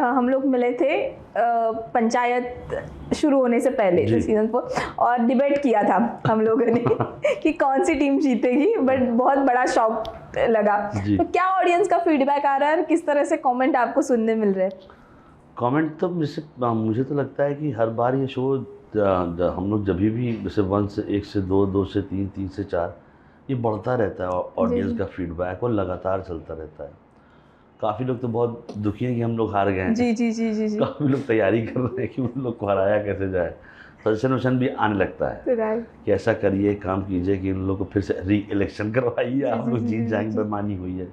हम लोग मिले थे पंचायत शुरू होने से पहले सीजन 4, और डिबेट किया था हम लोगों ने कि कौन सी टीम जीतेगी, बट बहुत बड़ा शॉक लगा। तो क्या ऑडियंस का फीडबैक आ रहा है, किस तरह से कमेंट आपको सुनने मिल रहे हैं? कमेंट तो मुझे तो लगता है कि हर बार ये शो हम लोग जब भी जैसे 1 से 1 से 2, 2 से 3, 3 से 4 ये बढ़ता रहता है ऑडियंस का फीडबैक, और लगातार चलता रहता है। काफ़ी लोग तो बहुत दुखी हैं कि हम लोग हार गए हैं। जी। काफ़ी लोग तैयारी कर रहे हैं कि उन लोग को हराया कैसे जाए। सजेशन वशन भी आने लगता है कि ऐसा करिए, काम कीजिए कि उन लोग को फिर से री इलेक्शन करवाइए, आप लोग जीत जाएंगे, बेईमानी हुई है।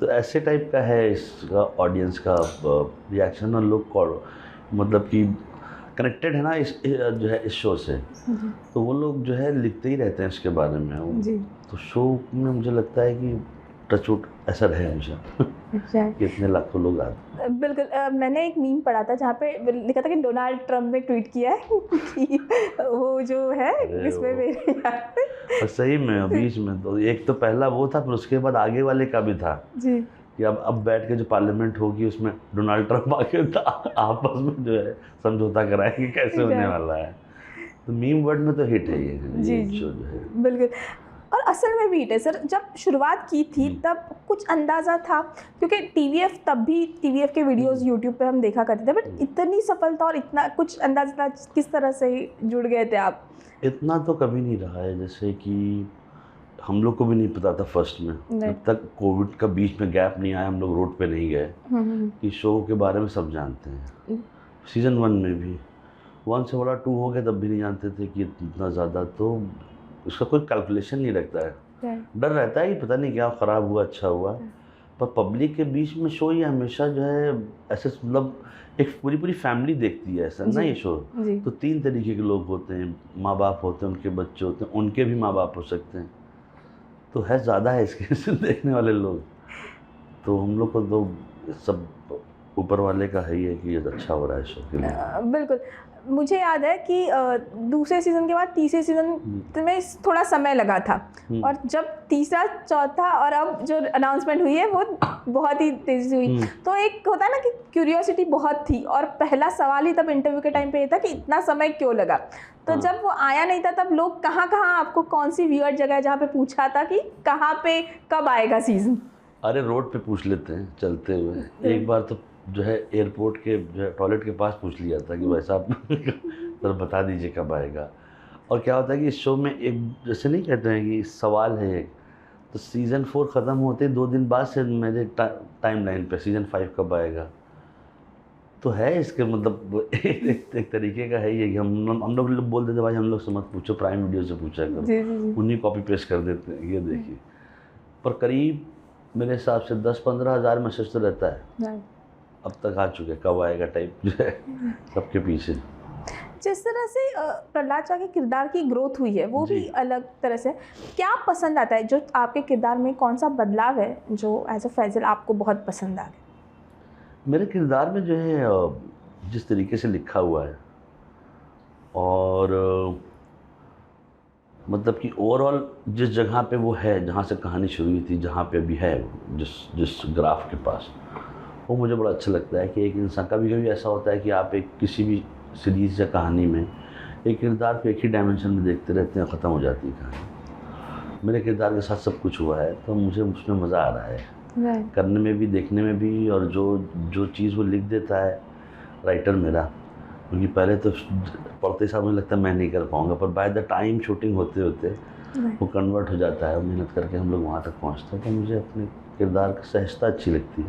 तो ऐसे टाइप का है इसका ऑडियंस का रिएक्शन, और लोग मतलब कि कनेक्टेड है ना इस जो है इस शो से, तो वो लोग जो है लिखते ही रहते हैं इसके बारे में। तो शो में मुझे लगता है कि टचवुड ऐसा रहे हमेशा कि इतने लाखों लोग आते। बिल्कुल। मैंने एक मीम पढ़ा था जहाँ पे लिखा था कि डोनाल्ड ट्रंप ने ट्वीट किया है कि वो जो है इसमें मेरे और सही में बीच में तो एक तो पहला वो था, फिर उसके बाद आगे वाले का भी था जी कि अब बैठ के जो पार्लियामेंट होगी उसमें डोनाल्ड ट्रंप आके आपस में जो है समझौता कराएंगे कैसे होने वाला है। तो मीम वर्ड में तो हिट है ये शो जो है। बिल्कुल। और असल में भी हिट है सर। जब शुरुआत की थी तब कुछ अंदाज़ा था, क्योंकि टीवीएफ के वीडियोस यूट्यूब पे हम देखा करते थे, बट इतनी सफलता और इतना कुछ अंदाज़ा था, किस तरह से जुड़ गए थे आप? इतना तो कभी नहीं रहा है, जैसे कि हम लोग को भी नहीं पता था फर्स्ट में, जब तक कोविड का बीच में गैप नहीं आया, हम लोग रोड पे नहीं गए कि शो के बारे में सब जानते हैं। सीज़न 1 में भी 1 से बड़ा 2 हो गया तब भी नहीं जानते थे कि इतना ज़्यादा, तो उसका कोई कैलकुलेशन नहीं रखता है। डर रहता है कि पता नहीं क्या ख़राब हुआ अच्छा हुआ, पर पब्लिक के बीच में शो ये हमेशा जो है ऐसे मतलब एक पूरी फैमिली देखती है ऐसा ना ये शो। तो 3 तरीके के लोग होते हैं, माँ बाप होते हैं, उनके बच्चे होते हैं, उनके भी माँ बाप हो सकते हैं, तो है ज़्यादा है इसके देखने वाले लोग। तो हम लोग को तो सब ऊपर वाले का है ही है कि ये अच्छा हो रहा है शो के लिए। बिल्कुल। मुझे याद है कि दूसरे सीज़न के बाद तीसरे सीज़न में थोड़ा समय लगा था, और जब तीसरा, चौथा और अब जो अनाउंसमेंट हुई है वो बहुत ही तेज़ी हुई। तो एक होता है ना कि क्यूरियोसिटी बहुत थी, और पहला सवाल ही तब इंटरव्यू के टाइम पे ये था कि इतना समय क्यों लगा। तो जब वो आया नहीं था तब लोग कहाँ आपको कौन सी वियर्ड जगह है जहाँ पे पूछा था कि कहाँ पे कब आएगा सीज़न? अरे रोड पे पूछ लेते हैं चलते हुए। एक बार तो जो है एयरपोर्ट के जो है टॉयलेट के पास पूछ लिया था कि भाई साहब तो बता दीजिए कब आएगा। और क्या होता है कि इस शो में एक जैसे नहीं कहते हैं कि सवाल है एक, तो सीज़न 4 ख़त्म होते 2 दिन बाद से मेरे टाइम लाइन पे सीज़न 5 कब आएगा, तो है इसके मतलब एक तरीके का है ये कि हम लोग बोल देते भाई हम लोग से मत पूछो, प्राइम वीडियो से पूछा करो, उन्हीं कॉपी पेस्ट कर देते हैं ये देखिए। पर करीब मेरे हिसाब से 10-15 हज़ार मैसेज तो रहता है अब तक आ चुके, कब आएगा टाइप जो है सबके पीछे। जिस तरह से प्रहलाद चा के किरदार की ग्रोथ हुई है वो भी अलग तरह से, क्या पसंद आता है जो आपके किरदार में, कौन सा बदलाव है जो एज अ फैजल आपको बहुत पसंद आ गया? मेरे किरदार में जो है जिस तरीके से लिखा हुआ है, और मतलब कि ओवरऑल जिस जगह पे वो है, जहाँ से कहानी शुरू हुई थी, जहाँ पे अभी है जिस ग्राफ के पास, वो मुझे बड़ा अच्छा लगता है कि एक इंसान, कभी कभी ऐसा होता है कि आप एक किसी भी सीरीज़ या कहानी में एक किरदार को एक ही डायमेंशन में देखते रहते हैं, ख़त्म हो जाती है कहानी। मेरे किरदार के साथ सब कुछ हुआ है, तो मुझे उसमें मज़ा आ रहा है करने में भी, देखने में भी, और जो चीज़ वो लिख देता है राइटर मेरा, क्योंकि पहले तो पढ़ते साथ मुझे लगता है मैं नहीं कर पाऊँगा, पर बाय द टाइम शूटिंग होते होते वो कन्वर्ट हो जाता है, मेहनत करके हम लोग वहाँ तक पहुँचते हैं। तो मुझे अपने किरदार की सहजता अच्छी लगती है,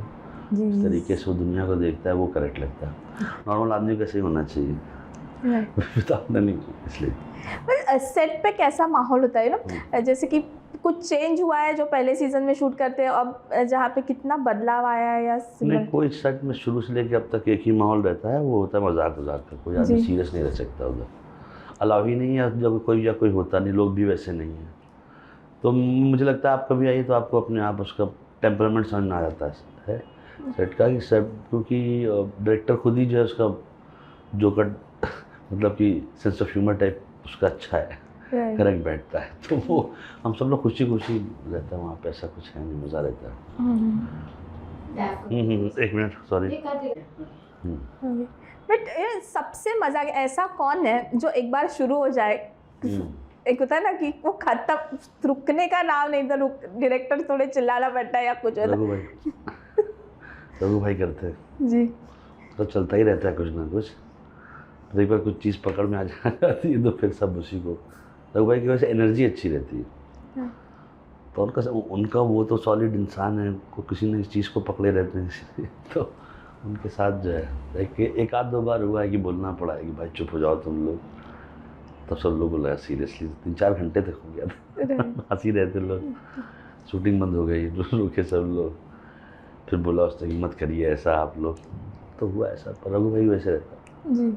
इस तरीके से वो दुनिया को देखता है वो करेक्ट लगता है। नॉर्मल आदमी को ऐसे ही होना चाहिए, नहीं इसलिए। सेट पे कैसा माहौल होता है ना, जैसे कि कुछ चेंज हुआ है जो पहले सीजन में शूट करते हैं, अब जहाँ पे कितना बदलाव आया है या नहीं, कोई सेट में शुरू से लेकर अब तक एक ही माहौल रहता है, वो होता है मजाक का, कोई आदमी सीरियस नहीं रह सकता उधर, अलाउ ही नहीं है, जब कोई होता नहीं, लोग भी वैसे नहीं हैं। तो मुझे लगता है आप कभी आइए तो आपको अपने आप उसका टेम्परामेंट समझ में आ जाता है सेट का, कि सेट, क्योंकि डायरेक्टर खुद ही जो है उसका जोकर मतलब कि सेंस ऑफ ह्यूमर टाइप उसका अच्छा है, करेक्ट बैठता है, तो वो हम सब लोग खुशी रहता है वहाँ पे, ऐसा कुछ है नहीं, मज़ा रहता है। 1 मिनट सॉरी। बट सबसे मजा ऐसा कौन है जो एक बार शुरू हो जाए, एक होता है ना कि वो खत्म, रुकने का नाम नहीं, तो डायरेक्टर थोड़े चिल्लाना पड़ता है या कुछ होता है। रघु भाई करते हैं जी, तो चलता ही रहता है कुछ ना कुछ। तो एक बार कुछ चीज़ पकड़ में आ जाती है तो फिर सब उसी को, रघु भाई की वजह से एनर्जी अच्छी रहती है। तो उनका वो तो सॉलिड इंसान है, को किसी न किसी चीज़ को पकड़े रहते हैं इसलिए तो उनके साथ जो है एक आध दो बार हुआ है कि बोलना पड़ा है कि भाई चुप हो जाओ तुम लोग, तब सब लोग बोला सीरियसली 3-4 घंटे तक हो गया था हंसी रहते लोग, शूटिंग बंद हो गई, रुके सब लोग, फिर बोला उसने कि मत करिए ऐसा आप लोग, तो हुआ ऐसा। पर रघु भाई वैसे रहता जी।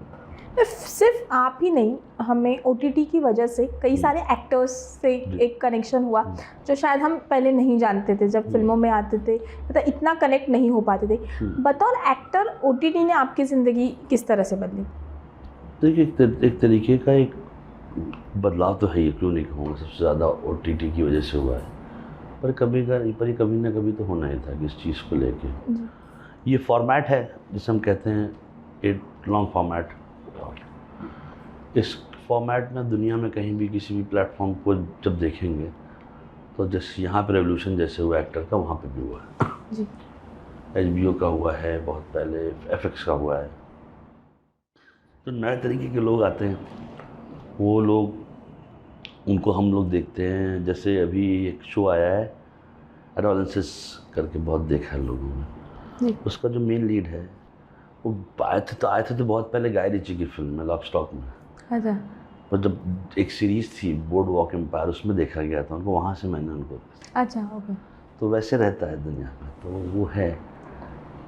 सिर्फ आप ही नहीं, हमें OTT की वजह से कई सारे एक्टर्स से एक कनेक्शन हुआ जो शायद हम पहले नहीं जानते थे, जब फिल्मों में आते थे मतलब इतना कनेक्ट नहीं हो पाते थे। बतौर एक्टर OTT ने आपकी ज़िंदगी किस तरह से बदली? देखिए एक तरीके का एक बदलाव तो है ही, क्यों नहीं कहूँगा, सबसे ज़्यादा OTT की वजह से हुआ है। पर कभी ना कभी तो होना ही था कि इस चीज़ को लेके ये फॉर्मेट है जिसे हम कहते हैं एक लॉन्ग फॉर्मेट। इस फॉर्मेट में दुनिया में कहीं भी किसी भी प्लेटफॉर्म को जब देखेंगे तो जैसे यहाँ पे रेवोल्यूशन जैसे हुआ एक्टर का, वहाँ पे भी हुआ है। HBO का हुआ है बहुत पहले, FX का हुआ है। तो नए तरीके के लोग आते हैं, वो लोग उनको हम लोग देखते हैं। जैसे अभी एक शो आया है एडोलेंसेस करके, बहुत देखा है लोगों ने। उसका जो मेन लीड है वो आए थे तो बहुत पहले गाय रिची की फिल्म में, लॉक स्टॉक में। अच्छा। पर जब एक सीरीज़ थी बोर्ड वॉक एम्पायर, उसमें देखा गया था उनको, वहाँ से मैंने उनको। अच्छा, ओके। तो वैसे रहता है दुनिया में, तो वो है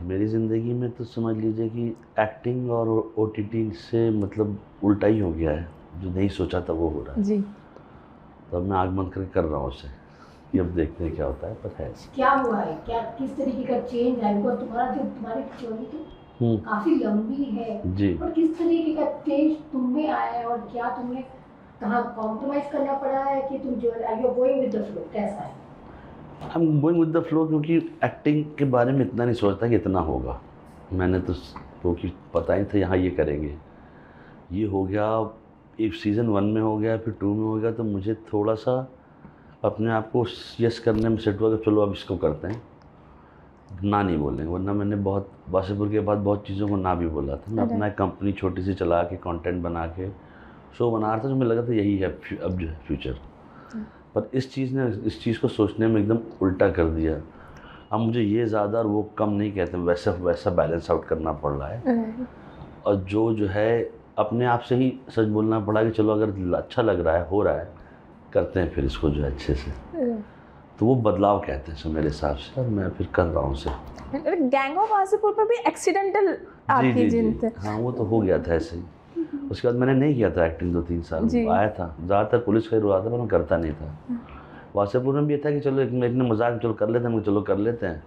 मेरी ज़िंदगी में। तो समझ लीजिए कि एक्टिंग और OTT से मतलब उल्टा ही हो गया है, जो नहीं सोचा था वो हो रहा है जी। तो अब मैं आग बंद करके कर रहा हूँ उसे कि अब देखते हैं क्या होता है। पर है क्या हुआ है, क्या किस तरीके का चेंज है, बिकॉज तुम्हारी जर्नी तो काफी लंबी है जी। और किस तरीके का चेंज तुम में आया है और क्या तुम्हें कहाँ कॉम्प्रोमाइज करना पड़ा है कि तुम जो you going with the flow, कैसा है? I am going with the flow, क्योंकि एक्टिंग के बारे में इतना नहीं सोचता कि इतना होगा। मैंने तो क्योंकि पता ही था यहाँ ये करेंगे, ये हो गया, एक सीज़न 1 में हो गया, फिर 2 में हो गया, तो मुझे थोड़ा सा अपने आप को यस करने में सेट हुआ कि चलो अब इसको करते हैं, ना नहीं बोलेंगे। वरना मैंने बहुत वासेपुर के बाद बहुत चीज़ों को ना भी बोला था। मैं अपना एक कंपनी छोटी सी चला के कंटेंट बना के शो बना रहा था, जो मुझे लगा था यही है अब जो है फ्यूचर। पर इस चीज़ ने इस चीज़ को सोचने में एकदम उल्टा कर दिया। अब मुझे ये ज़्यादा और वो कम नहीं कहते, वैसा बैलेंस आउट करना पड़ रहा है। और जो है अपने आप से ही सच बोलना पड़ा कि चलो अगर अच्छा लग रहा है, हो रहा है, करते हैं फिर इसको जो है अच्छे से। तो वो बदलाव कहते हैं मेरे हिसाब से, और मैं फिर कर रहा हूँ उसे। गैंग ऑफ वासेपुर में भी एक्सीडेंटल आपकी जिंदगी? हाँ, वो तो हो गया था ऐसे ही। उसके बाद मैंने नहीं किया था एक्टिंग 2-3 साल, आया था ज़्यादातर पुलिस का ही रहा था, पर मैं करता नहीं था। वासेपुर में भी ये था कि चलो एक ने मजाक चलो कर लेते हैं, चलो कर लेते हैं,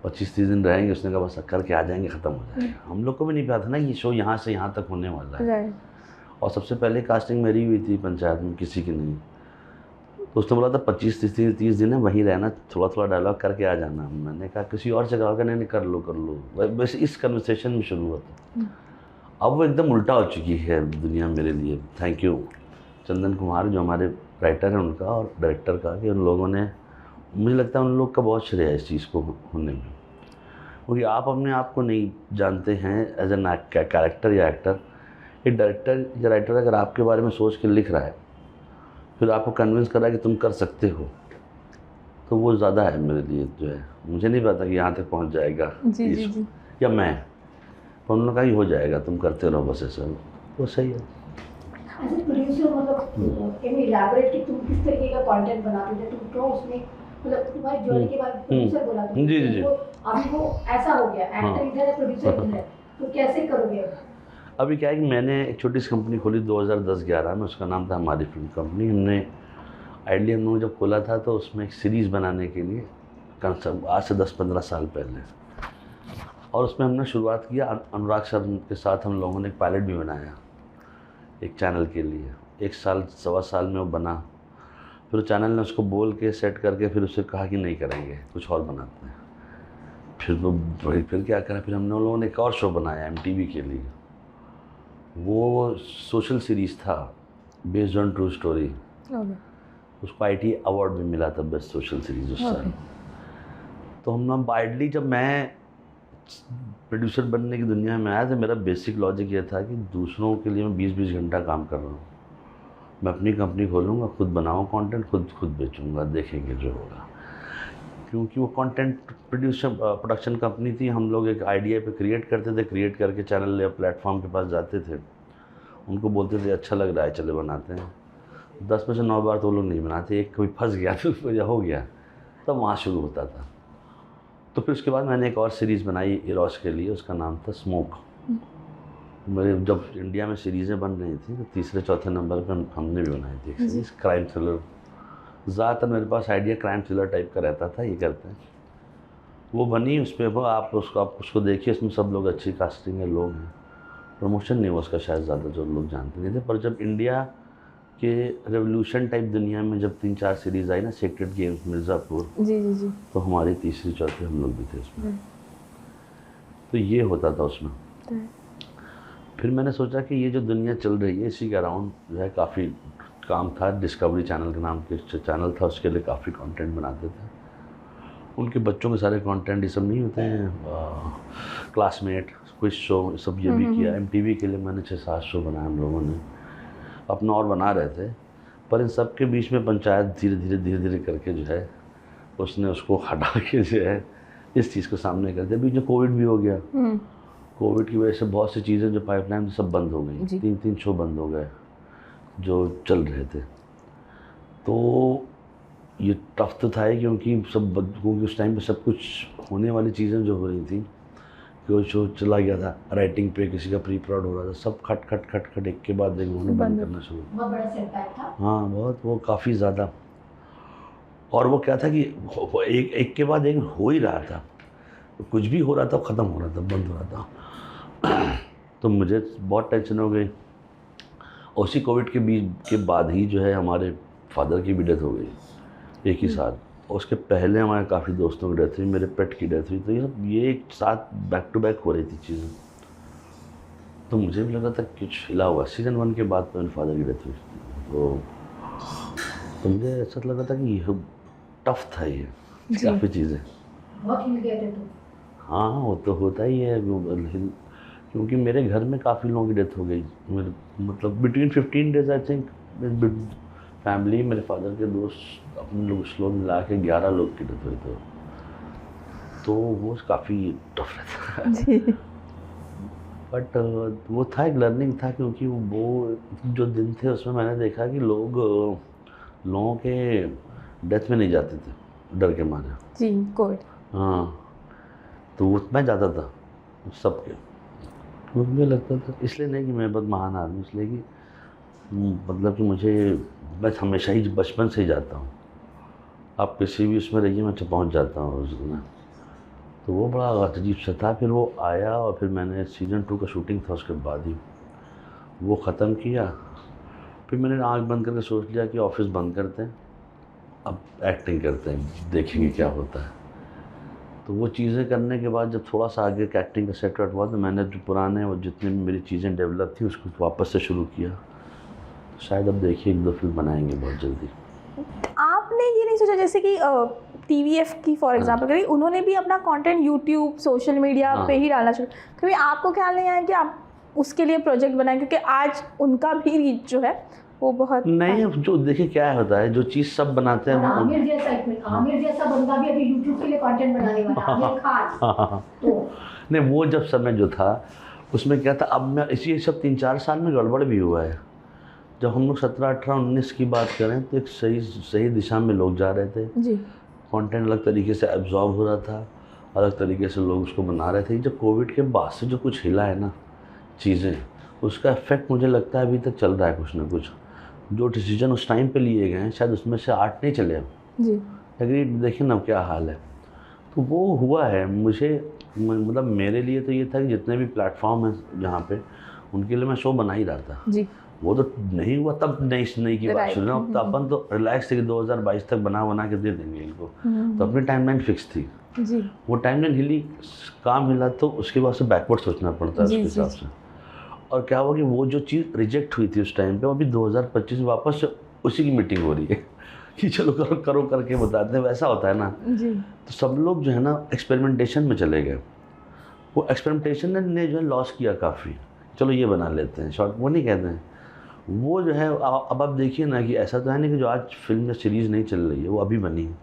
25-30 दिन रहेंगे। उसने कहा बस करके आ जाएंगे, ख़त्म हो जाएगा। हम लोग को भी नहीं पता था ना ये शो यहाँ से यहाँ तक होने वाला है। और सबसे पहले कास्टिंग मेरी हुई थी पंचायत में, किसी की नहीं। तो उसने बोला था 25-30 दिन है, वहीं रहना, थोड़ा थोड़ा डायलॉग करके आ जाना। मैंने कहा किसी और से कहा, नहीं कर लो। बस इस कन्वर्सेशन में शुरू हुआ था। अब वो एकदम उल्टा हो चुकी है दुनिया मेरे लिए। थैंक यू चंदन कुमार जो हमारे राइटर हैं उनका और डायरेक्टर का, कि उन लोगों ने, मुझे लगता है उन लोग का बहुत श्रेय है इस चीज़ को होने में। क्योंकि आप अपने आप को नहीं जानते हैं एज एन कैरेक्टर या एक्टर। एक डायरेक्टर या राइटर अगर आपके बारे में सोच के लिख रहा है, फिर आपको कन्विंस कर रहा है कि तुम कर सकते हो, तो वो ज़्यादा है मेरे लिए जो है। मुझे नहीं पता कि यहाँ तक पहुँच जाएगा जी। या मैं, पर उन्होंने कहा हो जाएगा, तुम करते रहो बस ऐसा, वो सही है। एज ए प्रोड्यूसर मतलब कैन यू इलैबोरेट कि तुम किस तरीके का कंटेंट बनाते थे, तुम क्यों उसमें मतलब तुम्हारी जर्नी के बाद प्रोड्यूसर बोला तुम जी अभी वो ऐसा हो गया, एक्टर इधर है प्रोड्यूसर इधर है, तो कैसे करोगे? अभी क्या है कि मैंने एक छोटी सी कंपनी खोली 2010-11 में, उसका नाम था हमारी फिल्म कंपनी। हमने आइडिया हम लोग जब खोला था तो उसमें एक सीरीज़ बनाने के लिए आज से 10-15 साल पहले, और उसमें हमने शुरुआत किया अनुराग सर के साथ। हम लोगों ने एक पायलट भी बनाया एक चैनल के लिए, 1 साल 1.25 साल में वो बना। फिर चैनल ने उसको बोल के सेट करके फिर उसे कहा कि नहीं करेंगे, कुछ और बनाते हैं। फिर क्या करा, फिर हमने उन लोगों ने एक और शो बनाया MTV के लिए। वो सोशल सीरीज़ था based on true story. Okay. उसको IT अवार्ड भी मिला था बेस्ट सोशल सीरीज उस साल। तो हम वाइडली, जब मैं प्रोड्यूसर बनने की दुनिया में आया तो मेरा बेसिक लॉजिक ये था कि दूसरों के लिए मैं 20-20 घंटा काम कर रहा हूँ। मैं अपनी कंपनी खोलूँगा, खुद बनाऊँ कंटेंट, खुद बेचूँगा, देखेंगे जो होगा। क्योंकि वो कंटेंट प्रोडक्शन कंपनी थी, हम लोग एक आइडिया पे क्रिएट करते थे, क्रिएट करके चैनल या प्लेटफॉर्म के पास जाते थे, उनको बोलते थे अच्छा लग रहा है चले बनाते हैं। 10 में से 9 बार तो वो लोग नहीं बनाते, एक कभी फंस गया तो उसको हो गया, तब वहाँ शुरू होता था। तो फिर उसके बाद मैंने एक और सीरीज़ बनाई इरोस के लिए, उसका नाम था स्मोक। मेरे जब इंडिया में सीरीज़ें बन रही थी तो तीसरे चौथे नंबर पर हमने भी बनाई थी एक सीरीज़, क्राइम थ्रिलर। ज़्यादातर मेरे पास आइडिया क्राइम थ्रिलर टाइप का रहता था, ये करते हैं। वो बनी, उस पर वो आप उसको देखिए, उसमें सब लोग अच्छी कास्टिंग है, लोग हैं। प्रमोशन नहीं हुआ उसका शायद ज़्यादा, जो लोग जानते नहीं थे। पर जब इंडिया के रेवोल्यूशन टाइप दुनिया में जब 3-4 सीरीज़ आई ना, सीक्रेट गेम्स, मिर्ज़ापुर, जी। तो हमारी तीसरी चौथी हम लोग भी थे उसमें। तो ये होता था उसमें। फिर मैंने सोचा कि ये जो दुनिया चल रही है इसी के अराउंड जो है काफ़ी काम था। डिस्कवरी चैनल के नाम के चैनल था, उसके लिए काफ़ी कंटेंट बनाते थे। उनके बच्चों के सारे कंटेंट ये सब नहीं होते हैं, क्लासमेट, क्विज शो, सब ये भी किया। MTV के लिए मैंने 6-7 शो बनाए हम लोगों ने, अपना और बना रहे थे। पर इन सब के बीच में पंचायत धीरे धीरे करके जो है उसने उसको हटा के जो है इस चीज़ को सामने कर दिया। बीच में कोविड भी हो गया। कोविड की वजह से बहुत सी चीज़ें जो पाइपलाइन सब बंद हो गई, 3-3 शो बंद हो गए जो चल रहे थे। तो ये टफ तो था ही, क्योंकि उस टाइम पे सब कुछ होने वाली चीज़ें जो हो रही थी, कोई शो चला गया था राइटिंग पे, किसी का प्री प्रोड हो रहा था, सब खट एक के बाद एक उन्होंने बंद करना शुरू। बहुत बड़ा सेटबैक था। हाँ बहुत, वो काफ़ी ज़्यादा। और वो क्या था कि एक के बाद एक हो ही रहा था, कुछ भी हो रहा था, ख़त्म हो रहा था, बंद हो रहा था। तो मुझे बहुत टेंशन हो गई। उसी कोविड के बाद ही जो है हमारे फादर की भी डेथ हो गई एक ही साथ। उसके पहले हमारे काफ़ी दोस्तों की डेथ हुई, मेरे पेट की डेथ हुई। तो ये एक साथ बैक टू बैक हो रही थी चीज़ें। तो मुझे भी लगा था कुछ हिला हुआ। सीज़न 1 के बाद तो मेरे फादर की डेथ हुई, तो मुझे ऐसा लगा था कि ये टफ था, ये काफ़ी चीज़ें बहुत हिल गए थे तो। हाँ वो तो होता ही है, क्योंकि मेरे घर में काफ़ी लोगों की डेथ हो गई। मतलब between 15 days I think, family, मेरे फादर के दोस्त, अपने लोग मिला के 11 लोग की डेथ हुई। तो वो काफ़ी टफ रहता है। बट वो था, एक लर्निंग था, क्योंकि वो जो दिन थे उसमें मैंने देखा कि लोगों के डेथ में नहीं जाते थे डर के मारे। जी, कोविड। हाँ, तो मैं जाता था सबके। मुझे लगता था, इसलिए नहीं कि मैं बहुत महान आदमी, इसलिए कि मतलब कि मैं हमेशा ही बचपन से ही जाता हूँ। आप किसी भी उसमें रहिए, मैं पहुँच जाता हूँ उसमें। तो वो बड़ा अजीब सा था। फिर वो आया और फिर मैंने सीज़न 2 का शूटिंग था, उसके बाद ही वो ख़त्म किया। फिर मैंने आँख बंद करके सोच लिया कि ऑफिस बंद करते हैं, अब एक्टिंग करते हैं, देखेंगे क्या होता है। तो वो चीज़ें करने के बाद जब थोड़ा सा आगे एक्टिंग का सेट हुआ, तो मैंने जो पुराने और जितनी भी मेरी चीज़ें डेवलप थी उसको वापस से शुरू किया। तो शायद अब देखिए 1-2 फिल्म बनाएंगे बहुत जल्दी। आपने ये नहीं सोचा, जैसे कि TVF की फॉर एग्जांपल करें, उन्होंने भी अपना कंटेंट यूट्यूब, सोशल मीडिया पे ही डालना शुरू, कभी आपको ख्याल नहीं आया कि आप उसके लिए प्रोजेक्ट बनाएं, क्योंकि आज उनका भी रीच जो है वो बहुत नहीं, जो देखिए क्या होता है, जो चीज़ सब बनाते हैं। आमिर जैसा बंदा भी अभी यूट्यूब के लिए कंटेंट बनाने वाला, आमिर खान। तो नहीं, वो जब समय जो था उसमें क्या था, अब मैं इसी सब 3-4 साल में गड़बड़ भी हुआ है। जब हम लोग 17, 18, 19 की बात करें तो एक सही दिशा में लोग जा रहे थे जी। कंटेंट अलग तरीके से एब्जॉर्ब हो रहा था, अलग तरीके से लोग उसको बना रहे थे। जब कोविड के बाद से जो कुछ हिला है ना चीज़ें, उसका इफेक्ट मुझे लगता है अभी तक चल रहा है कुछ ना कुछ। जो डिसीजन उस टाइम पे लिए गए हैं शायद उसमें से 8 नहीं चले अब जी। एग्री। देखिए ना क्या हाल है। तो वो हुआ है। मुझे मतलब मेरे लिए तो ये था कि जितने भी प्लेटफॉर्म हैं जहाँ पे, उनके लिए मैं शो बना ही रहा था। जी। वो तो नहीं हुआ तब नई की बात Right. सुन रहा हूँ, तो अपन तो रिलैक्स थे कि 2022 तक बना के दे देंगे इनको। तो अपनी टाइमलाइन फिक्स थी, जी वो टाइमलाइन हिली, काम हिला तो उसके बाद से बैकवर्ड सोचना पड़ता है जी, उसके जी, हिसाब से। और क्या हुआ कि वो जो चीज़ रिजेक्ट हुई थी उस टाइम पे, अभी 2025 में वापस से उसी की मीटिंग हो रही है कि चलो करो करो करके बताते हैं, वैसा होता है ना। जी तो सब लोग जो है ना एक्सपेरिमेंटेशन में चले गए, वो एक्सपेरिमेंटेशन ने जो है लॉस किया काफ़ी। चलो ये बना लेते हैं शॉर्ट, वो नहीं कहते हैं वो जो है। अब आप देखिए ना कि ऐसा तो है नहीं कि जो आज फिल्म या सीरीज़ नहीं चल रही है वो अभी बनी है,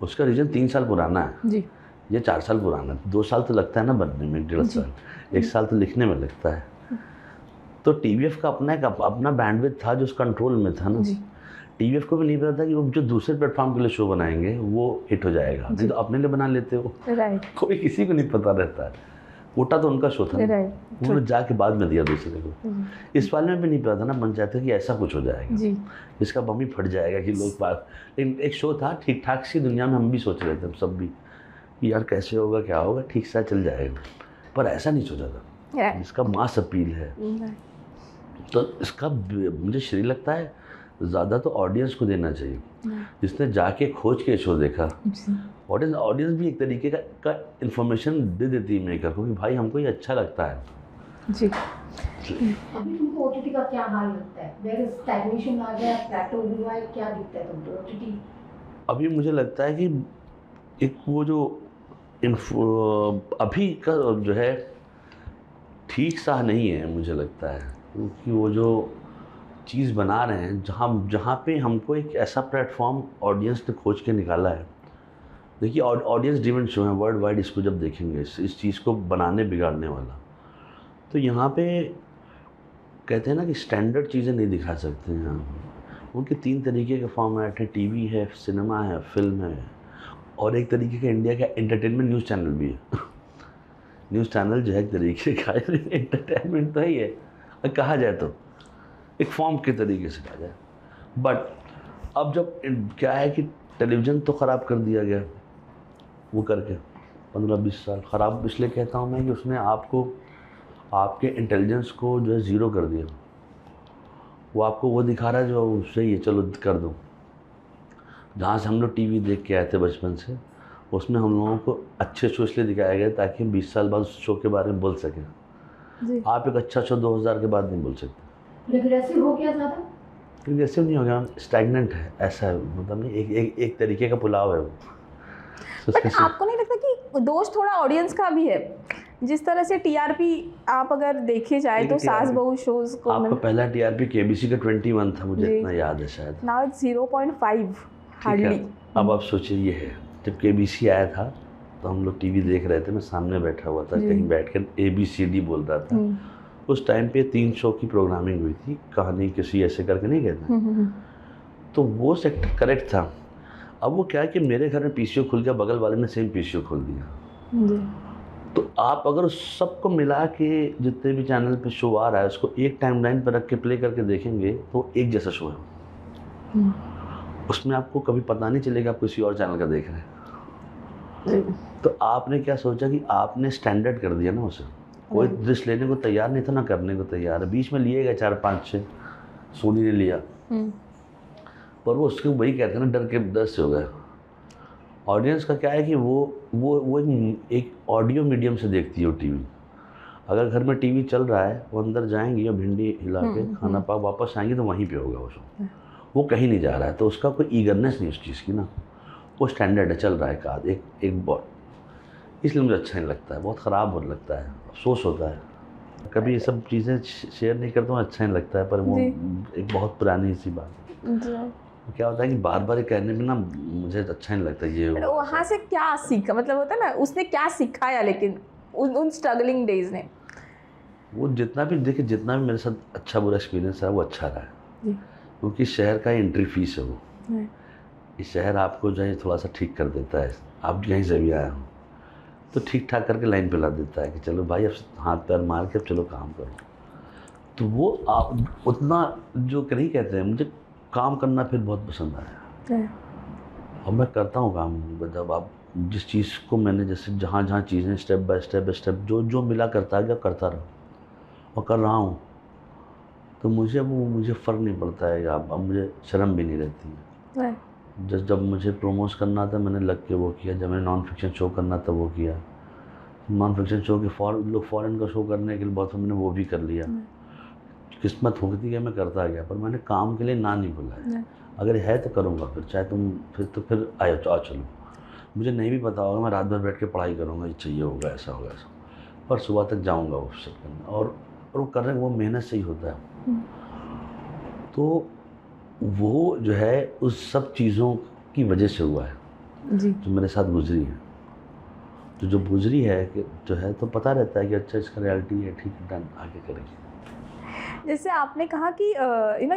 उसका रीज़न 3 साल पुराना है, जी ये 4 साल पुराना है। 2 साल तो लगता है ना बनने में, 1.5 साल, 1 साल तो लिखने में लगता है। तो टीवीएफ का अपना एक अपना बैंडविड्थ था जो उस कंट्रोल में था ना। जी टीवीएफ को भी नहीं पता था कि वो जो दूसरे प्लेटफॉर्म के लिए शो बनाएंगे वो हिट हो जाएगा, नहीं तो अपने लिए बना लेते हो। राइट कोई किसी को नहीं पता रहता है, कोटा तो उनका शो था ना, राइट उन्होंने जाके बाद में दिया दूसरे को। इस वाले में भी नहीं पता था ना पंचायत कि ऐसा कुछ हो जाएगा, जी इसका बम ही फट जाएगा कि लोग बात। लेकिन एक शो था ठीक ठाक सी दुनिया में, हम भी सोच रहे थे, हम सब भी कि यार कैसे होगा, क्या होगा, ठीक सा चल जाएगा, पर ऐसा नहीं सोचा था। राइट इसका मास अपील है तो इसका मुझे श्रेय लगता है ज़्यादा तो ऑडियंस को देना चाहिए, जिसने जाके खोज के शो देखा। ऑडियंस भी एक तरीके का इन्फॉर्मेशन दे देती है मेकर को कि भाई हमको ये अच्छा लगता है। जी अभी तुमको ओटीटी का क्या हाल लगता है? वेयर इज स्टैग्नेशन आ गया, प्लेटो हुआ है, क्या दिखता है तुमको ओटीटी? अभी मुझे लगता है कि एक वो जो अभी का जो है ठीक सा नहीं है मुझे लगता है, क्योंकि वो जो चीज़ बना रहे हैं जहाँ पे हमको एक ऐसा प्लेटफॉर्म ऑडियंस ने खोज के निकाला है। देखिए ऑडियंस ड्रिवन शो है वर्ल्ड वाइड, इसको जब देखेंगे इस चीज़ को बनाने बिगाड़ने वाला, तो यहाँ पे कहते हैं ना कि स्टैंडर्ड चीज़ें नहीं दिखा सकते हैं यहाँ। उनके 3 तरीके के फॉर्मेट हैं, टीवी है, सिनेमा है, फिल्म है, और एक तरीके का इंडिया का एंटरटेनमेंट न्यूज़ चैनल भी है। न्यूज़ चैनल जो है एक तरीके का एंटरटेनमेंट तो ही है, कहा जाए तो एक फॉर्म के तरीके से कहा जाए। बट अब जब क्या है कि टेलीविज़न तो ख़राब कर दिया गया वो करके 15-20 साल। ख़राब इसलिए कहता हूँ मैं कि उसने आपको आपके इंटेलिजेंस को जो है ज़ीरो कर दिया। वो आपको वो दिखा रहा है जो सही है, चलो कर दो। जहाँ से हम लोग टीवी देख के आए थे बचपन से, उसमें हम लोगों को अच्छे शो इसलिए दिखाया गया ताकि हम 20 साल बाद उस शो के बारे में बोल सकें। आप एक अच्छा शो 2000 के बाद नहीं बोल सकते। रिग्रेसिव हो गया ज़्यादा? रिग्रेसिव नहीं हो गया, स्टैग्नेंट है, ऐसा है, मतलब नहीं एक तरीके का पुलाव है वो। बट आपको नहीं लगता कि दोष थोड़ा ऑडियंस का भी है? जिस तरह से टीआरपी आप अगर देखे जाए तो सास बहू शोज को आपका पहला टीआरपी केबीसी का 21 था, मुझे इतना याद है शायद। Now it's 0.5 hardly. अब आप सोचिए ये है, जब केबीसी आया था तो हम लोग टीवी देख रहे थे, मैं सामने बैठा हुआ था, कहीं बैठकर ABCD बोल रहा था। उस टाइम पे 3 शो की प्रोग्रामिंग हुई थी, कहानी किसी ऐसे करके नहीं कहते, तो वो सेक्टर करेक्ट था। अब वो क्या है कि मेरे घर में पीसीओ खुल गया, बगल वाले ने सेम पीसीओ खोल दिया। तो आप अगर उस सबको मिला के जितने भी चैनल पे शो आ रहा है उसको एक टाइमलाइन पर रख के प्ले करके देखेंगे तो एक जैसा शो है। उसमें आपको कभी पता नहीं चलेगा आप किसी और चैनल का देख रहे हैं। तो आपने क्या सोचा कि आपने स्टैंडर्ड कर दिया ना उसे। कोई रिस्क लेने को तैयार नहीं था ना करने को तैयार है। बीच में लिए गए 4-5-6 सोनी ने लिया, पर वो उसके वही कहते हैं ना डर के 10 से हो गए। ऑडियंस का क्या है कि वो एक ऑडियो मीडियम से देखती है वो टीवी। अगर घर में टीवी चल रहा है वो अंदर जाएंगी और भिंडी हिला के खाना पा वापस आएंगी तो वहीं पे होगा वो शो, वो कहीं नहीं जा रहा है। तो उसका कोई ईगरनेस नहीं उस चीज़ की ना, वो स्टैंडर्ड है, चल रहा है का एक बहुत, इसलिए मुझे अच्छा नहीं लगता है, बहुत ख़राब होने लगता है, अफसोस होता है। कभी ये सब चीज़ें शेयर नहीं करता हूँ, अच्छा नहीं लगता है, पर वो एक बहुत पुरानी सी बात है। क्या होता है कि बार बार ये कहने में ना मुझे अच्छा नहीं लगता ये। वहाँ से क्या सीखा, मतलब होता है ना उसने क्या सिखाया, लेकिन उन स्ट्रगलिंग डेज ने वो जितना भी देखिए, जितना भी मेरे साथ अच्छा बुरा एक्सपीरियंस है वो अच्छा रहा है, क्योंकि शहर का एंट्री फीस है वो। ये शहर आपको जो है थोड़ा सा ठीक कर देता है। आप कहीं से भी आए हो तो ठीक ठाक करके लाइन पे ला देता है कि चलो भाई अब हाथ पैर मार के अब चलो काम करो। तो वो आप उतना जो नहीं कहते हैं, मुझे काम करना फिर बहुत पसंद आया और मैं करता हूँ काम। जब आप जिस चीज़ को मैंने जैसे जहाँ चीज़ें स्टेप बाय स्टेप जो मिला करता गया करता रहा और कर रहा हूँ। तो मुझे फ़र्क नहीं पड़ता है। अब मुझे शर्म भी नहीं रहती है। जब मुझे प्रमोट करना था मैंने लग के वो किया, जब मैंने नॉन फिक्शन शो करना था वो किया। नॉन फिक्शन शो के लोग फ़ॉरेन का शो करने के लिए बहुत मैंने वो भी कर लिया। किस्मत होती है मैं करता गया, पर मैंने काम के लिए ना नहीं बुलाया। अगर है तो करूँगा, फिर चाहे तुम फिर आओ चलो। मुझे नहीं भी पता होगा, मैं रात भर बैठ के पढ़ाई करूँगा, ये चाहिए होगा, ऐसा होगा, ऐसा, पर सुबह तक जाऊँगा वो सब करना। और वो करने वो मेहनत से ही होता है। तो वो जो है उस सब चीज़ों की वजह से हुआ है जी। जो मेरे साथ गुजरी है। तो जो गुजरी है कि जो है तो पता रहता है कि अच्छा इसका रियलिटी है, ठीक है, डन, आगे करेंगे। जैसे आपने कहा कि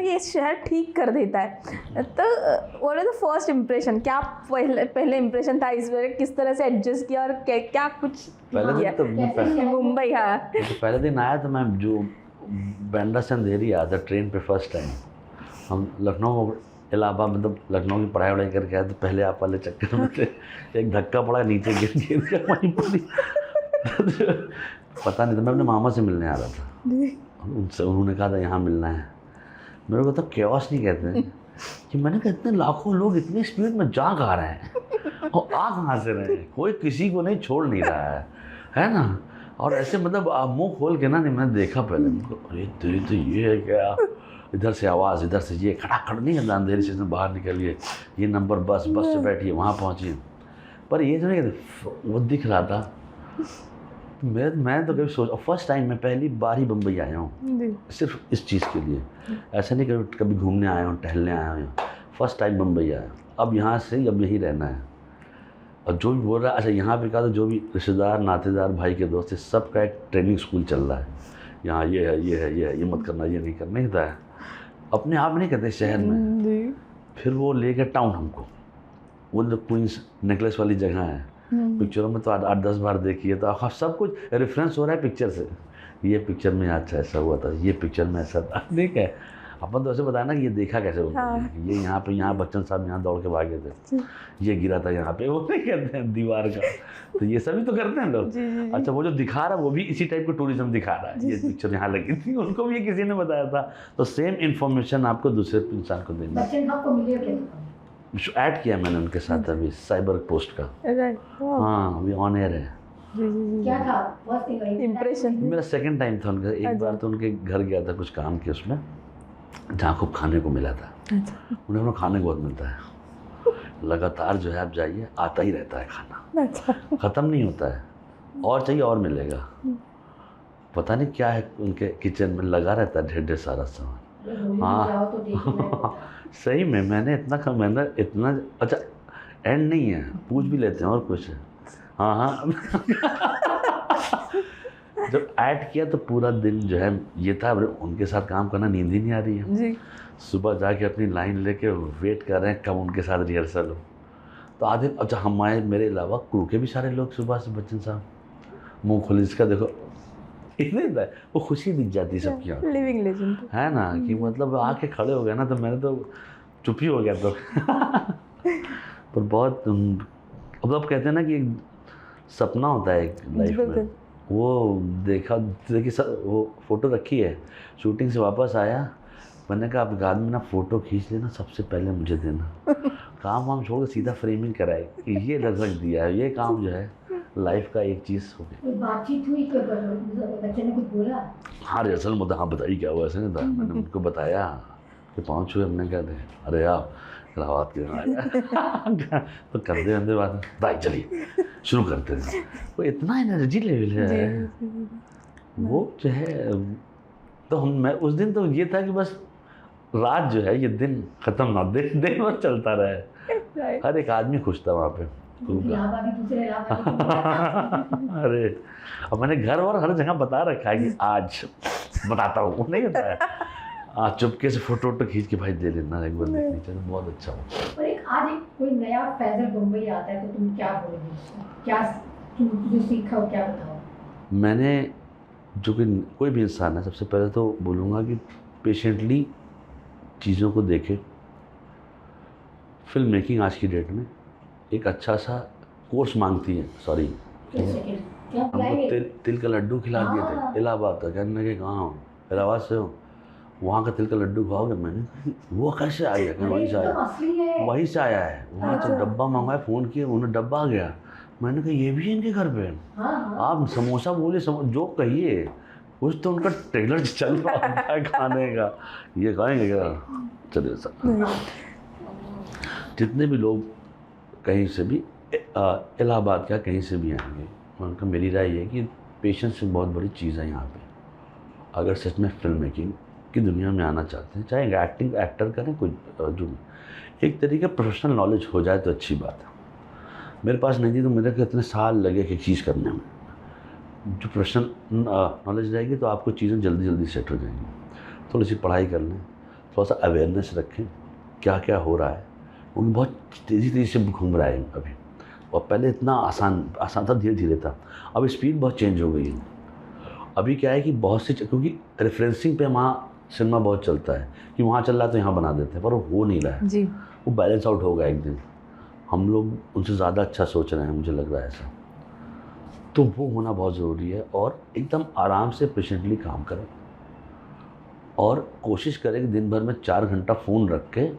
ये शहर ठीक कर देता है, तो what is the first impression? क्या पहले इम्प्रेशन था इस बार, किस तरह से एडजस्ट किया और क्या कुछ पहले किया? दिन तो मुंबई, हाँ। तो पहले दिन आया तो मैं जो बैंड्रा से अंधेरी आया था ट्रेन पे फर्स्ट टाइम। हम लखनऊ इलाहाबाद मतलब लखनऊ की पढ़ाई वढ़ाई करके आए तो पहले आप वाले चक्कर में थे। एक धक्का पड़ा, नीचे गिर गया वहीं पर। पता नहीं था, मैं अपने मामा से मिलने आ रहा था। उनसे उन्होंने कहा था यहाँ मिलना है। मेरे को तो कैओस नहीं कहते हैं कि मैंने कहा इतने लाखों लोग इतनी स्पीड में जा कहाँ रहे हैं और आ कहाँ से रहे हैं, कोई किसी को नहीं छोड़ नहीं रहा है ना। और ऐसे मतलब मुँह खोल के ना, नहीं मैंने देखा पहले, अरे तो ये है क्या, इधर से आवाज़, इधर से ये खड़ाखड़ नहीं है, अंधेरी से बाहर निकलिए, ये नंबर बस से बैठिए, वहाँ पहुँचिए। पर ये जो नहीं वो दिख रहा था। मैं तो कभी सोचा, फर्स्ट टाइम मैं पहली बार ही बम्बई आया हूँ सिर्फ इस चीज़ के लिए। ऐसा नहीं कभी घूमने आया हूँ, टहलने आया हूँ, फर्स्ट टाइम बम्बई आया। अब यहाँ से अब यहीं रहना है। और जो भी बोल रहा है, अच्छा यहाँ पे कहा तो जो भी रिश्तेदार, नातेदार, भाई के दोस्त, सबका एक ट्रेनिंग स्कूल चल रहा है। यहाँ ये है, ये है, ये है, ये मत करना, ये नहीं करना, होता है अपने आप नहीं कहते शहर में। फिर वो लेकर टाउन हमको, वो जो क्वींस नेकलेस वाली जगह है, पिक्चरों में तो 8-10 बार देखी है, तो आप सब कुछ रेफरेंस हो रहा है पिक्चर से। ये पिक्चर में अच्छा ऐसा हुआ था, ये पिक्चर में ऐसा था, ठीक है। अपन तो ऐसे बताया ना कि ये देखा कैसे होता है, ये यहाँ पे, यहाँ बच्चन साहब यहाँ दौड़ के भागे थे, ये गिरा था यहाँ पे, वो नहीं कहते हैं दीवार का, तो ये सभी तो करते हैं लोग। अच्छा वो जो दिखा रहा है वो भी इसी टाइप का टूरिज्म दिखा रहा है, ये पिक्चर यहाँ लगी थी, उनको भी ये किसी ने बताया था। तो सेम इन्फॉर्मेशन आपको दूसरे इंसान को देनी है। ऐड किया मैंने उनके साथ अभी साइबर पोस्ट का। हाँ अभी ऑन एयर है। क्या था फर्स्ट इम्प्रेशन? मेरा सेकंड टाइम था उनका। एक बार तो उनके घर गया था कुछ काम के उसमें, जहाँ खूब खाने को मिला था। उन्हें अपना खाने को बहुत मिलता है, लगातार जो है आप जाइए, आता ही रहता है खाना, ख़त्म नहीं होता है, और चाहिए और मिलेगा। पता नहीं क्या है उनके किचन में, लगा रहता है ढेर सारा सामान। हाँ सही में मैंने इतना अच्छा एंड नहीं है, पूछ भी लेते हैं और कुछ है। हाँ जब ऐड किया तो पूरा दिन जो है ये था, उनके साथ काम करना, नींद ही नहीं आ रही है जी। सुबह जाके अपनी लाइन लेके वेट कर रहे हैं कब उनके साथ रिहर्सल हो। तो आधे, अच्छा हमारे मेरे अलावा क्रू के भी सारे लोग सुबह से, बच्चन साहब मुँह खोले, इसका देखो इतने वो खुशी दिख जाती है सबकी आँखों, लिविंग लेजेंड है ना, कि मतलब आके खड़े हो गए ना, तो मैंने तो चुप ही हो गया तो। पर बहुत अब कहते हैं ना कि एक सपना होता है एक लाइफ में, वो देखी वो फ़ोटो रखी है, शूटिंग से वापस आया, मैंने कहा आप बाद में ना फ़ोटो खींच लेना, सबसे पहले मुझे देना। काम वाम छोड़ के सीधा फ्रेमिंग कराए कि ये रख दिया है, ये काम जो है लाइफ का एक चीज़ हो गई। बातचीत हुई, बच्चे ने कुछ बोला? हाँ रिहर्सल में, हाँ बताइए क्या हुआ, ऐसे नहीं था। मैंने उनको बताया कि 5 हुए, हमने कहा थे अरे आप इलाहाबाद के तो करते रहते बात, भाई चलिए शुरू करते हैं। वो इतना एनर्जी लेवल है वो जो है। तो मैं उस दिन तो ये था कि बस रात जो है ये दिन ख़त्म ना, दिन भर चलता रहे, हर एक आदमी खुश था वहाँ पे। अरे अब मैंने घर और हर जगह बता रखा है कि आज बताता हूँ, नहीं होता है आज चुपके से फोटो खींच के भाई दे लेना एक बार देखने चाहिए, बहुत अच्छा हो। और एक आज कोई नया फैजल बम्बई आता है तो तुम क्या बोलोगे, क्या तुझे सीखा हो, क्या बताओ? मैंने जो कि कोई भी इंसान है, सबसे पहले तो बोलूँगा कि पेशेंटली चीज़ों को देखे। फिल्म मेकिंग आज की डेट में एक अच्छा सा कोर्स मांगती है। सॉरी हमको तिल का लड्डू खिला दिए थे इलाहाबाद का, कहने लगे कहाँ हो, इलाहाबाद से हो, वहाँ का तिल का लड्डू खाओगे? मैंने कहा वो कैसे आ गया? वहीं से एकदम आया, असली है। वहीं से आया है। वहाँ से डब्बा मंगाया, फ़ोन किया, उन्हें डब्बा आ गया। मैंने कहा ये भी इनके घर पे? हाँ हाँ। आप समोसा बोले, जो कहिए, कुछ तो उनका ट्रेलर चल रहा होता है खाने का। ये खाएंगे क्या? चलिए सर, जितने भी लोग कहीं से भी इलाहाबाद क्या कहीं से भी आएंगे, उनका मेरी राय ये है कि पेशेंस एक बहुत बड़ी चीज़ है यहाँ पे। अगर सच में फिल्म मेकिंग की दुनिया में आना चाहते हैं, चाहे एक्टर करें, कोई जो एक तरीके प्रोफेशनल नॉलेज हो जाए तो अच्छी बात है। मेरे पास नहीं थी तो मेरे को इतने साल लगे एक चीज़ करने में। जो प्रोफेशनल नॉलेज रहेगी तो आपको चीज़ें जल्दी जल्दी सेट हो जाएंगी। थोड़ी सी पढ़ाई कर लें, थोड़ा सा अवेयरनेस रखें क्या क्या हो रहा है। वो बहुत तेज़ी से घूम रहा है अभी, और पहले इतना आसान था, धीरे धीरे था। अब स्पीड बहुत चेंज हो गई है। अभी क्या है कि बहुत सी, क्योंकि रेफरेंसिंग पे वहाँ सिनेमा बहुत चलता है कि वहाँ चल रहा है तो यहाँ बना देते हैं, पर वो हो नहीं रहा है जी। वो बैलेंस आउट होगा एक दिन। हम लोग उनसे ज़्यादा अच्छा सोच रहे हैं, मुझे लग रहा है ऐसा। तो वो होना बहुत ज़रूरी है, और एकदम आराम से पेशेंटली काम करें, और कोशिश करें कि दिन भर में 4 घंटा फ़ोन रख के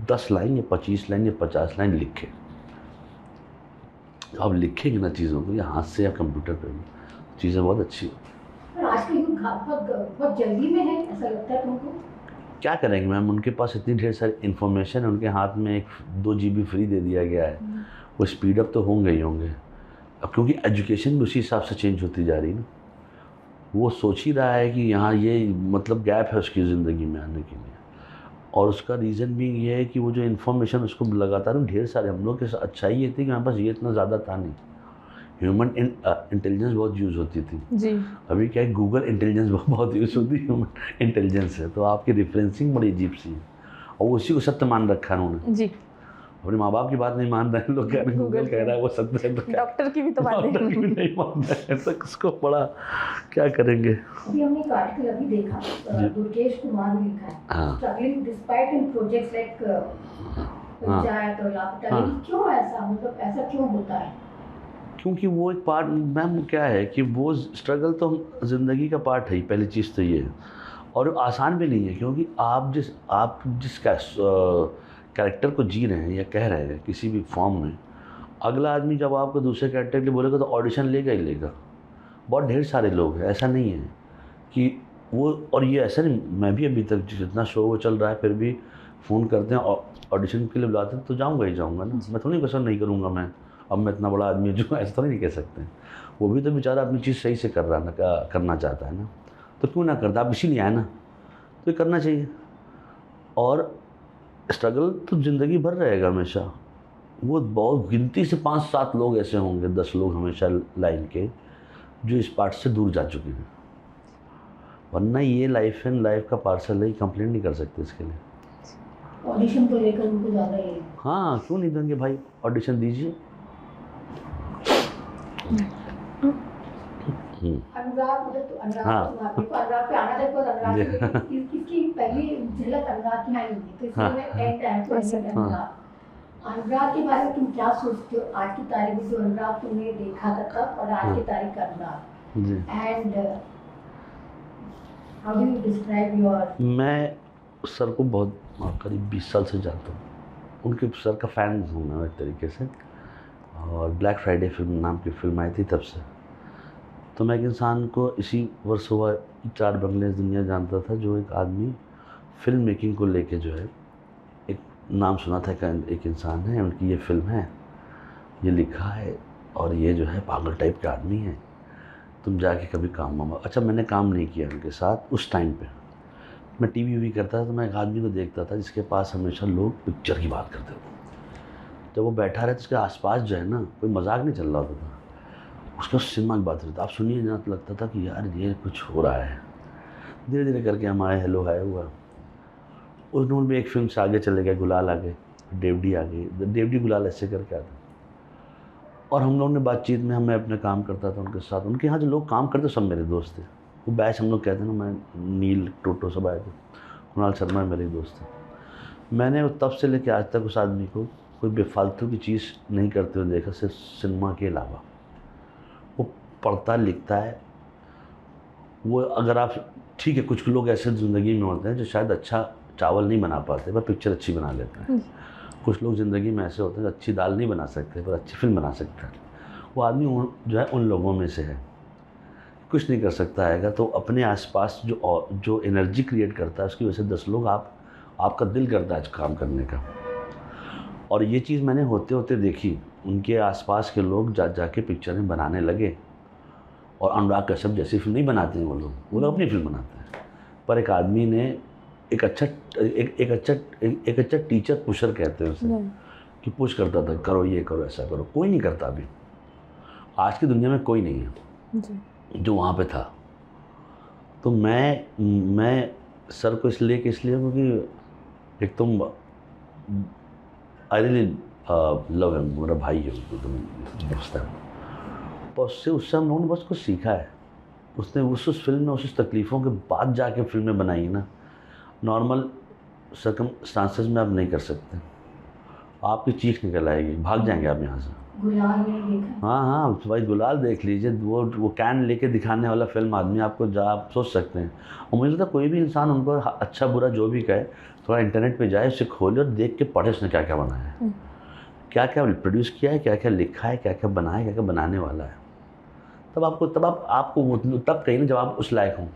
10 लाइन या 25 लाइन या 50 लाइन लिखें। आप लिखेंगे ना चीज़ों को, या हाथ से या कंप्यूटर पर, चीज़ें बहुत अच्छी होती हैं। पर आज का युग बहुत जल्दी में है, ऐसा लगता है तुमको? क्या करेंगे मैम, उनके पास इतनी ढेर सारी इन्फॉर्मेशन है, उनके हाथ में एक 2 GB फ्री दे दिया गया है, वो स्पीड अप तो होंगे ही होंगे। अब क्योंकि एजुकेशन भी उसी हिसाब से चेंज होती जा रही है ना, वो सोच ही रहा है कि यहाँ ये मतलब गैप है उसकी ज़िंदगी में आने के लिए। और उसका रीज़न भी ये है कि वो जो इन्फॉर्मेशन उसको लगातार ढेर सारे, हम लोग के साथ अच्छाई ये थी कि हमारे पास ये इतना ज़्यादा था नहीं। ह्यूमन इंटेलिजेंस बहुत यूज़ होती थी जी। अभी क्या है, गूगल इंटेलिजेंस बहुत यूज़ होती है, ह्यूमन इंटेलिजेंस है। तो आपकी रेफरेंसिंग बड़ी अजीब सी है, और उसी को सत्य मान रखा है उन्होंने। जी। अपने माँ बाप की बात नहीं मान रहे हैं लोग, कह रहे हैं गूगल कह रहा है वो सत्य है, तो क्या डॉक्टर की भी तो बात डॉक्टर की भी नहीं मान रहे हैं, तो किसको पढ़ा, क्या करेंगे। अभी हमने एक आर्टिकल अभी देखा, दुर्गेश कुमार ने लिखा है, हाँ। स्ट्रगलिंग डिस्पाइट इन प्रोजेक्ट्स लाइक पंचायत और लापता। क्यों ऐसा, मतलब ऐसा क्यों होता है? क्योंकि वो एक पार्ट मैम क्या है कि वो स्ट्रगल तो ज़िंदगी का पार्ट है ही, पहली चीज़ तो ये है। और आसान भी नहीं है, क्योंकि आप जिस कैरेक्टर को जी रहे हैं या कह रहे हैं किसी भी फॉर्म में, अगला आदमी जब आपको दूसरे कैरेक्टर के लिए बोलेगा तो ऑडिशन लेगा ही लेगा। बहुत ढेर सारे लोग हैं, ऐसा नहीं है कि वो, और ये ऐसा नहीं, मैं भी अभी तक जितना शो वो चल रहा है फिर भी फ़ोन करते हैं ऑडिशन के लिए बुलाते हैं तो जाऊँगा ही जाऊँगा ना। मैं थोड़ी पसंद नहीं करूँगा, मैं अब मैं इतना बड़ा आदमी जो ऐसा तो नहीं कह सकते हैं। वो भी तो बेचारा अपनी चीज़ सही से करना चाहता है ना, तो क्यों ना करता, आप इसीलिए आए ना, तो ये करना चाहिए। और स्ट्रगल तो ज़िंदगी भर रहेगा हमेशा। वो बहुत गिनती से 5-7 लोग ऐसे होंगे, 10 लोग हमेशा लाइन के, जो इस पार्ट से दूर जा चुके हैं, वरना ये लाइफ एंड लाइफ का पार्सल है, कंप्लेंट नहीं कर सकते इसके लिए। ऑडिशन को लेकर उनको ज़्यादा ही। हाँ, क्यों नहीं देंगे भाई, ऑडिशन दीजिए। अनुराग, मतलब तो अनुराग, हाँ। अनुराग पे आना था, बिकॉज़ अनुराग की पहली झलक अनुराग की आई थी, तो इसलिए मैं एंड अनुराग। अनुराग के बारे में तुम क्या सोचते हो आज की तारीख में, जो अनुराग तुमने देखा था तब और आज की तारीख का Anurag, and how do you describe your? मैं सर को बहुत करीब 20 साल से जानता हूँ, उनके सर का फ़ैन हूँ मैं एक तरीके से, और ब्लैक फ्राइडे फिल्म नाम की फिल्म आई थी तब से। तो मैं एक इंसान को इसी वर्ष हुआ 4 बंगले दुनिया जानता था, जो एक आदमी फिल्म मेकिंग को लेके जो है, एक नाम सुना था कि एक इंसान है, उनकी ये फिल्म है, ये लिखा है, और ये जो है पागल टाइप के आदमी है, तुम जाके कभी काम मामा। अच्छा, मैंने काम नहीं किया उनके साथ उस टाइम पे, मैं टीवी करता था, तो मैं एक आदमी को देखता था जिसके पास हमेशा लोग पिक्चर की बात करते थे। जब वो बैठा रहे तो उसके आसपास जो है ना, कोई मजाक नहीं चल रहा होता था, उसका सिनेमा की बात रहती। आप सुनिए ना, तो लगता था कि यार ये कुछ हो रहा है। धीरे धीरे करके हम आए, हेलो हाय हुआ, उस नूर में एक फिल्म से आगे चले गए, गुलाल आ गए, डेवडी आ गई, डेवडी गुलाल ऐसे करके आता। और हम लोग ने बातचीत में, मैं अपने काम करता था उनके साथ, उनके यहाँ जो लोग काम करते सब मेरे दोस्त थे। वो बैच हम लोग कहते हैं ना, मैं नील टोटो सब आए थे, कुणाल शर्मा मेरे दोस्त थे। मैंने तब से लेकर आज तक उस आदमी को कोई बेफालतू की चीज़ नहीं करते हुए देखा, सिर्फ सिनेमा के अलावा। वो पढ़ता लिखता है, वो अगर आप ठीक है, कुछ लोग ऐसे ज़िंदगी में होते हैं जो शायद अच्छा चावल नहीं बना पाते पर पिक्चर अच्छी बना लेते हैं। कुछ लोग ज़िंदगी में ऐसे होते हैं जो अच्छी दाल नहीं बना सकते पर अच्छी फिल्म बना सकते हैं। वो आदमी जो है उन लोगों में से है। कुछ नहीं कर सकता है तो अपने आसपास जो एनर्जी क्रिएट करता है उसकी वजह से 10 लोग आपका दिल करता है काम करने का। और ये चीज़ मैंने होते होते देखी, उनके आसपास के लोग जाके पिक्चरें बनाने लगे और अनुराग कश्यप जैसी फिल्म नहीं बनाते हैं वो लोग अपनी फिल्म बनाते हैं। पर एक आदमी ने एक अच्छा टीचर पुशर कहते हैं उसे, कि पुश करता था, करो ये करो ऐसा करो। कोई नहीं करता अभी, आज की दुनिया में कोई नहीं है जो वहाँ पे था। तो मैं सर को इसलिए क्योंकि एक तुम आई रियली लव हिम, मेरा भाई है, दोस्त है। पर उससे हम लोगों ने बस कुछ सीखा है। उसने उस फिल्म में उस तकलीफ़ों के बाद जाके फिल्में बनाई ना, नॉर्मल सर्कमस्टांसेस में आप नहीं कर सकते। आपकी चीख निकल आएगी, भाग जाएंगे आप यहाँ से। गुलाल नहीं देखा? हाँ भाई, गुलाल देख लीजिए। वो कैन लेके दिखाने वाला फिल्म आदमी आपको आप सोच सकते हैं। और मुझे लगता है कोई भी इंसान उनको अच्छा बुरा जो भी कहे, थोड़ा इंटरनेट पे जाए, उसे खोले और देख के पढ़े उसने क्या क्या बनाया है, क्या क्या प्रोड्यूस किया है, क्या क्या लिखा है, क्या क्या बनाया है, क्या क्या बनाने वाला है। तब कहीं ना जब आप उस लायक हों।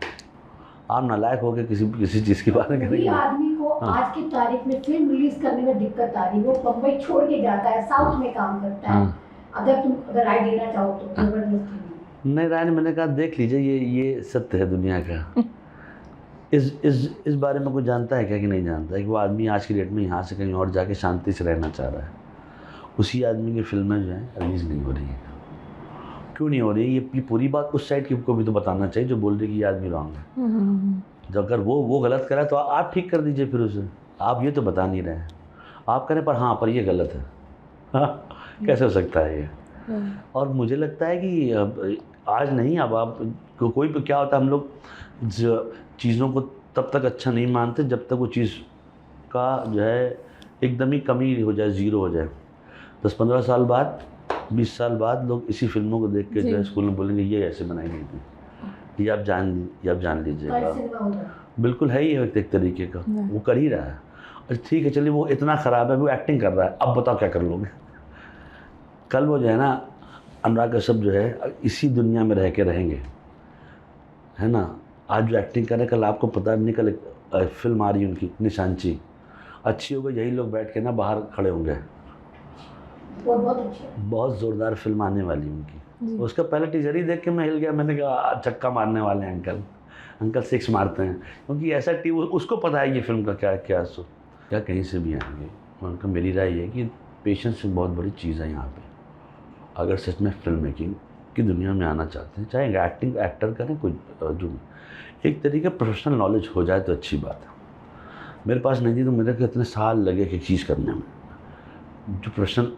आप नालायक हो गए किसी चीज़ की बात करेंगे। आदमी को आज की तारीख में फिल्म रिलीज करने में दिक्कत आ रही है। वो बम्बई छोड़ के जाता है, साउथ में काम करता है। अगर राय देना चाहो तो जबरदस्ती नहीं, राय मैंने कहा देख लीजिए, ये सत्य है दुनिया का। इस बारे में कोई जानता है क्या कि नहीं जानता है कि वो आदमी आज की डेट में यहाँ से कहीं और जाके शांति से रहना चाह रहा है। उसी आदमी की फिल्में जो हैं रिलीज़ नहीं हो रही हैं। क्यों नहीं हो रही? ये पूरी बात उस साइड को भी तो बताना चाहिए जो बोल रही कि ये आदमी रॉन्ग है। जब अगर वो गलत करा तो आप ठीक कर दीजिए फिर उसे। आप ये तो बता नहीं रहे हैं, आप करें पर ये गलत है। हाँ, कैसे हो सकता है ये? और मुझे लगता है कि आज नहीं, अब आप कोई भी क्या होता है, हम लोग चीज़ों को तब तक अच्छा नहीं मानते जब तक वो चीज़ का जो है एकदम ही कमी हो जाए, ज़ीरो हो जाए। 10-15 साल बाद, 20 साल बाद लोग इसी फिल्मों को देख के जो है स्कूल में बोलेंगे ये ऐसे बनाई गई थी। ये आप जान लीजिएगा। बिल्कुल है ही एक तरीके का, वो कर ही रहा है। अच्छा ठीक है, चलिए वो इतना ख़राब है, वो एक्टिंग कर रहा है, अब बताओ क्या कर लोगे? कल वो जो है ना, अनुराग कश्यप जो है इसी दुनिया में रह के रहेंगे, है ना। आज जो एक्टिंग कर रहे, कल आपको पता नहीं, कल फिल्म आ रही है उनकी निशांची, अच्छी हो गई, यही लोग बैठ के ना बाहर खड़े होंगे। बहुत ज़ोरदार फिल्म आने वाली उनकी। उसका पहले टीजर ही देख के मैं हिल गया। मैंने कहा छक्का मारने वाले हैं अंकल 6 मारते हैं, क्योंकि ऐसा उसको पता है ये फिल्म का क्या कहीं से भी आएंगे। उनका मेरी राय ये है कि पेशेंस एक बहुत बड़ी चीज़ है यहाँ पे। अगर सच में फिल्म मेकिंग की दुनिया में आना चाहते हैं, चाहे एक्टर करें, कोई जो एक तरीके प्रोफेशनल नॉलेज हो जाए तो अच्छी बात है। मेरे पास नहीं थी तो मेरे को इतने साल लगे एक चीज़ करने में। जो प्रोफेशनल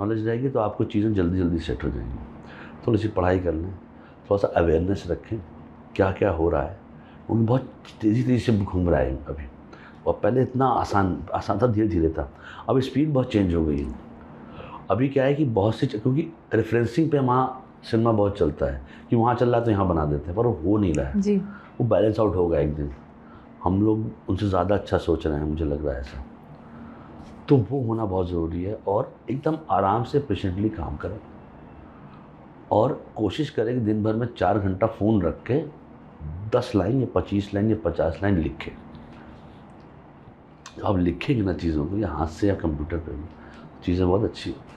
नॉलेज रहेगी तो आपको चीज़ें जल्दी सेट हो जाएंगी। थोड़ी सी पढ़ाई कर लें, थोड़ा सा अवेयरनेस रखें क्या क्या हो रहा है। उन बहुत तेज़ी से घूम रहा है अभी, और पहले इतना आसान था, धीरे था। अब स्पीड बहुत चेंज हो गई है। अभी क्या है कि बहुत सी, क्योंकि रेफरेंसिंग पे वहाँ सिनेमा बहुत चलता है कि वहाँ चल रहा है तो यहाँ बना देते हैं, पर वो हो नहीं रहा है जी। वो बैलेंस आउट होगा एक दिन। हम लोग उनसे ज़्यादा अच्छा सोच रहे हैं, मुझे लग रहा है ऐसा। तो वो होना बहुत ज़रूरी है, और एकदम आराम से पेशेंटली काम करें, और कोशिश करें कि दिन भर में 4 घंटा फ़ोन रख के 10 लाइन या 25 लाइन या 50 लाइन लिखें। आप लिखेंगे ना चीज़ों को, या हाथ से या कंप्यूटर पर, चीज़ें बहुत अच्छी होती हैं।